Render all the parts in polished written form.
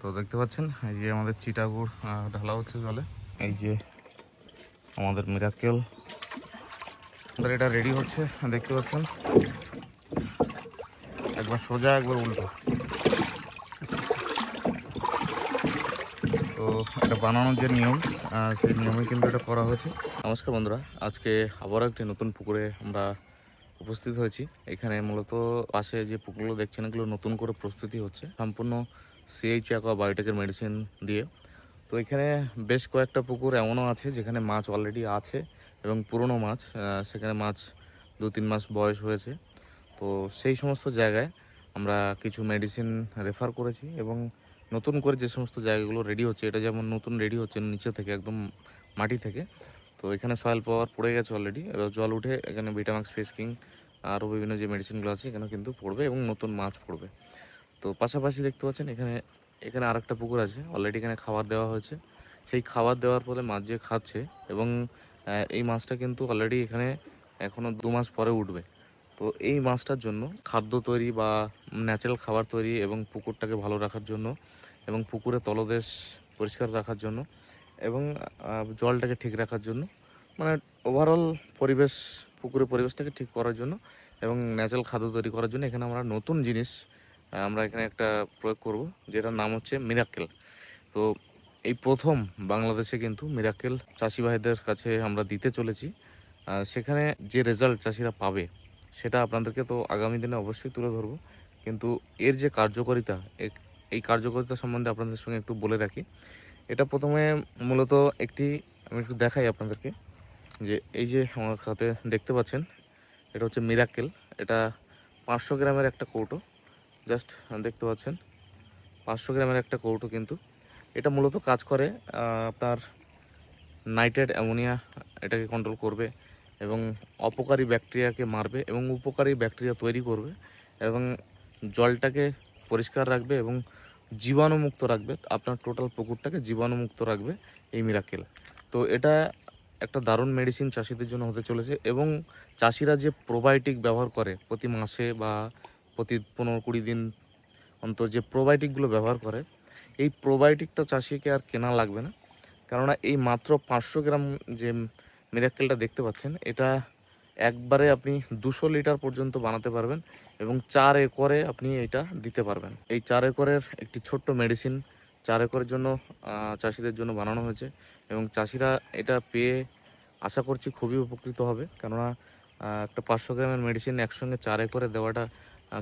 তো দেখতে পাচ্ছেন এই যে আমাদের চিটাগুড় ঢালা হচ্ছে জলে। এই যে আমাদের মিরাকেল, আমাদের এটা রেডি হচ্ছে দেখতে পাচ্ছেন। একবার সোজা একবার উল্টো। তো এটা বানানোর যে নিয়ম সেই নিয়মে কিন্তু এটা করা হয়েছে। নমস্কার বন্ধুরা, আজকে আবারও একটি নতুন পুকুরে আমরা উপস্থিত হয়েছি। এখানে মূলত পাশে যে পুকুরগুলো দেখছেন এগুলো নতুন করে প্রস্তুতি হচ্ছে সম্পূর্ণ সিএইচ অ্যাকোয়া বায়োটেকের মেডিসিন দিয়ে। তো এখানে বেশ কয়েকটা পুকুর এমনও আছে যেখানে মাছ অলরেডি আছে এবং পুরনো মাছ, সেখানে মাছ 2-3 মাস বয়স হয়েছে। তো সেই সমস্ত জায়গায় আমরা কিছু মেডিসিন রেফার করেছি এবং নতুন করে যে সমস্ত জায়গাগুলো রেডি হচ্ছে, এটা যেমন নতুন রেডি হচ্ছে নিচে থেকে একদম মাটি থেকে। তো এখানে সয়েল পাওয়ার পড়ে গেছে অলরেডি, এবার জল উঠে এখানে ভিটামাক্স ফেসকিং আরও বিভিন্ন যে মেডিসিনগুলো আছে এখানে কিন্তু পড়বে এবং নতুন মাছ পড়বে। তো পাশাপাশি দেখতে পাচ্ছেন এখানে এখানে আরেকটা পুকুর আছে, অলরেডি এখানে খাবার দেওয়া হয়েছে। সেই খাবার দেওয়ার ফলে মাছ যে খাচ্ছে এবং এই মাছটা কিন্তু অলরেডি এখানে এখনও 2 মাস পরে উঠবে। তো এই মাছটার জন্য খাদ্য তৈরি বা ন্যাচারাল খাবার তৈরি এবং পুকুরটাকে ভালো রাখার জন্য এবং পুকুরের তলদেশ পরিষ্কার রাখার জন্য এবং জলটাকে ঠিক রাখার জন্য, মানে ওভারঅল পরিবেশ, পুকুরের পরিবেশটাকে ঠিক করার জন্য এবং ন্যাচারাল খাদ্য তৈরি করার জন্য এখানে আমরা নতুন জিনিস আমরা এখানে একটা প্রয়োগ করব, যেটার নাম হচ্ছে মিরাকেল। তো এই প্রথম বাংলাদেশে কিন্তু মিরাকেল চাষি ভাইদের কাছে আমরা দিতে চলেছি। সেখানে যে রেজাল্ট চাষিরা পাবে সেটা আপনাদেরকে তো আগামী দিনে অবশ্যই তুলে ধরবো, কিন্তু এর যে কার্যকারিতা, এই কার্যকারিতা সম্বন্ধে আপনাদের সঙ্গে একটু বলে রাখি। এটা প্রথমে মূলত আমি একটু দেখাই আপনাদেরকে যে এই যে আমার হাতে দেখতে পাচ্ছেন এটা হচ্ছে মিরাকেল। এটা 500 গ্রামের একটা কৌটো, জাস্ট দেখতে পাচ্ছেন 500 গ্রামের একটা কৌটো। কিন্তু এটা মূলত কাজ করে আপনার নাইট্রেট অ্যামোনিয়া এটাকে কন্ট্রোল করবে এবং অপকারী ব্যাকটেরিয়াকে মারবে এবং উপকারী ব্যাকটেরিয়া তৈরি করবে এবং জলটাকে পরিষ্কার রাখবে এবং জীবাণুমুক্ত রাখবে। আপনার টোটাল পুকুরটাকে জীবাণুমুক্ত রাখবে এই মিরাকেল। তো এটা একটা দারুণ মেডিসিন চাষিদের জন্য হতে চলেছে এবং চাষিরা যে প্রোবায়োটিক ব্যবহার করে প্রতি মাসে বা প্রতি 15-20 দিন অন্তর যে প্রোবায়োটিকগুলো ব্যবহার করে, এই প্রোবায়োটিকটা চাষিকে আর কেনা লাগবে না। কেননা এই মাত্র 500 গ্রাম যে মিরাকেলটা দেখতে পাচ্ছেন এটা একবারে আপনি 200 লিটার পর্যন্ত বানাতে পারবেন এবং 4 একরে আপনি এটা দিতে পারবেন। এই 4 একরের একটি ছোট্ট মেডিসিন 4 একরের জন্য চাষিদের জন্য বানানো হয়েছে এবং চাষিরা এটা পেয়ে আশা করছি খুবই উপকৃত হবে। কেননা একটা 500 গ্রামের মেডিসিন একসঙ্গে 4 একরে দেওয়াটা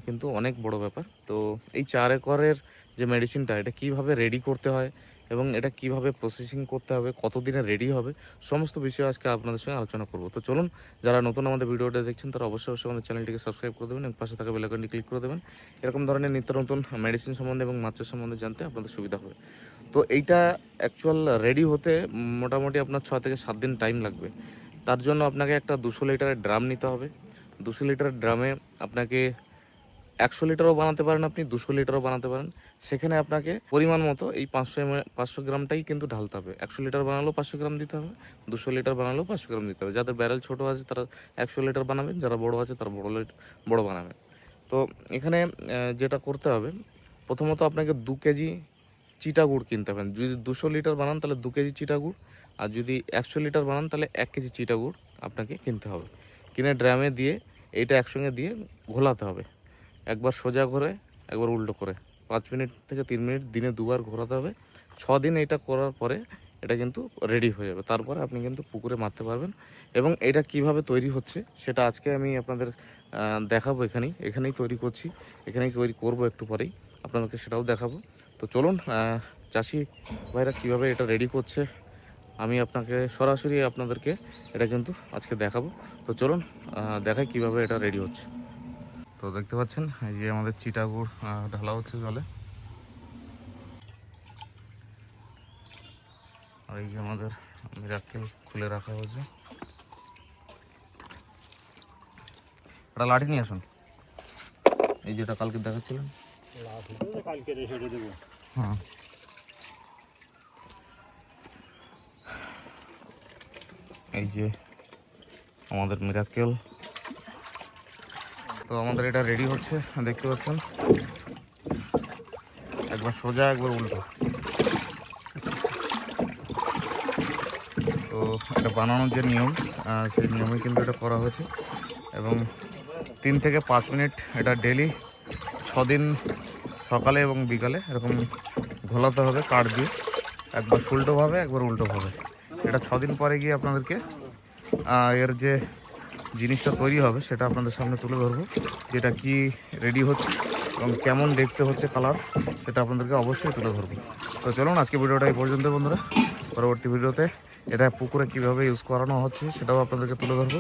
কিন্তু অনেক বড় ব্যাপার। তো এই 4 একরের যে মেডিসিনটা এটা কিভাবে রেডি করতে হয় এবং এটা কিভাবে প্রসেসিং করতে হবে, কতদিনে রেডি হবে, সমস্ত বিষয়ে আজকে আপনাদের সঙ্গে আলোচনা করব। তো চলুন, যারা নতুন আমাদের ভিডিওটা দেখছেন তারা অবশ্যই আমাদের চ্যানেলটিকে সাবস্ক্রাইব করে দেবেন এবং পাশে থাকা বেল আইকনটি ক্লিক করে দেবেন। এরকম ধরনের নিত্য নতুন মেডিসিন সম্বন্ধে এবং মাছের সম্বন্ধে জানতে আপনাদের সুবিধা হবে। তো এইটা অ্যাকচুয়াল রেডি হতে মোটামুটি আপনার 6 থেকে 7 দিন টাইম লাগবে। তার জন্য আপনাকে একটা 200 লিটারের ড্রাম নিতে হবে। 200 লিটারের ড্রামে আপনাকে 100 লিটারও বানাতে পারেন, আপনি 200 লিটারও বানাতে পারেন। সেখানে আপনাকে পরিমাণ মতো এই 500 গ্রামটাই কিন্তু ঢালতে হবে। 100 লিটার বানালেও 500 গ্রাম দিতে হবে, 200 লিটার বানালেও 500 গ্রাম দিতে হবে। যাদের ব্যারেল ছোটো আছে তারা 100 লিটার বানাবেন, যারা বড়ো আছে তারা বড়ো বানাবেন। তো এখানে যেটা করতে হবে, প্রথমত আপনাকে 2 কেজি চিটাগুড় কিনতে হবে। যদি 200 লিটার বানান তাহলে 2 কেজি চিটাগুড়, আর যদি 100 লিটার বানান তাহলে 1 কেজি চিটাগুড় আপনাকে কিনতে হবে। কিনে ড্রামে দিয়ে এইটা একসঙ্গে দিয়ে ঘোলাতে হবে। একবার সোজা করে একবার উল্টো করে 5 মিনিট থেকে 3 মিনিট দিনে 2 বার ঘোরাতে হবে। 6 দিন এটা করার পরে এটা কিন্তু রেডি হয়ে যাবে। তারপরে আপনি কিন্তু পুকুরে মারতে পারবেন এবং এটা কিভাবে তৈরি হচ্ছে সেটা আজকে আমি আপনাদের দেখাবো। এখানেই তৈরি করছি, এখানেই তৈরি করব, একটু পরেই আপনাদেরকে সেটাও দেখাবো। তো চলুন, চাষি ভাইরা কীভাবে এটা রেডি করছে আমি সরাসরি আপনাদেরকে এটা কিন্তু আজকে দেখাবো। তো চলুন দেখাই কীভাবে এটা রেডি হচ্ছে। তো দেখতে পাচ্ছেন এই যে আমাদের চিটাগুড় ঢালা হচ্ছে জলে। আর এই যে আমাদের মিরাকেল খুলে রাখা হয়েছে। একটা লাঠি নিয়ে আসুন, এই যেটা কালকে দেখাচ্ছিলেন। হ্যাঁ, এই যে আমাদের মিরাকেল। তো আমাদের এটা রেডি হচ্ছে দেখতে পাচ্ছেন, একবার সোজা একবার উল্টো। তো এটা বানানোর যে নিয়ম সেই নিয়মে কিন্তু এটা করা হয়েছে এবং 3 থেকে 5 মিনিট এটা ডেলি 6 দিন সকালে এবং বিকালে এরকম ঘোলাতে হবে কাঠ দিয়ে, একবার উল্টোভাবে একবার উল্টোভাবে। এটা 6 দিন পরে গিয়ে আপনাদেরকে এর যে জিনিসটা তৈরি হবে সেটা আপনাদের সামনে তুলে ধরবো, যেটা কি রেডি হচ্ছে এবং কেমন দেখতে হচ্ছে কালার, সেটা আপনাদেরকে অবশ্যই তুলে ধরবো। তো চলুন আজকে ভিডিওটা এই পর্যন্ত বন্ধুরা, পরবর্তী ভিডিওতে এটা পুকুরে কিভাবে ইউজ করানো হচ্ছে সেটাও আপনাদেরকে তুলে ধরবো।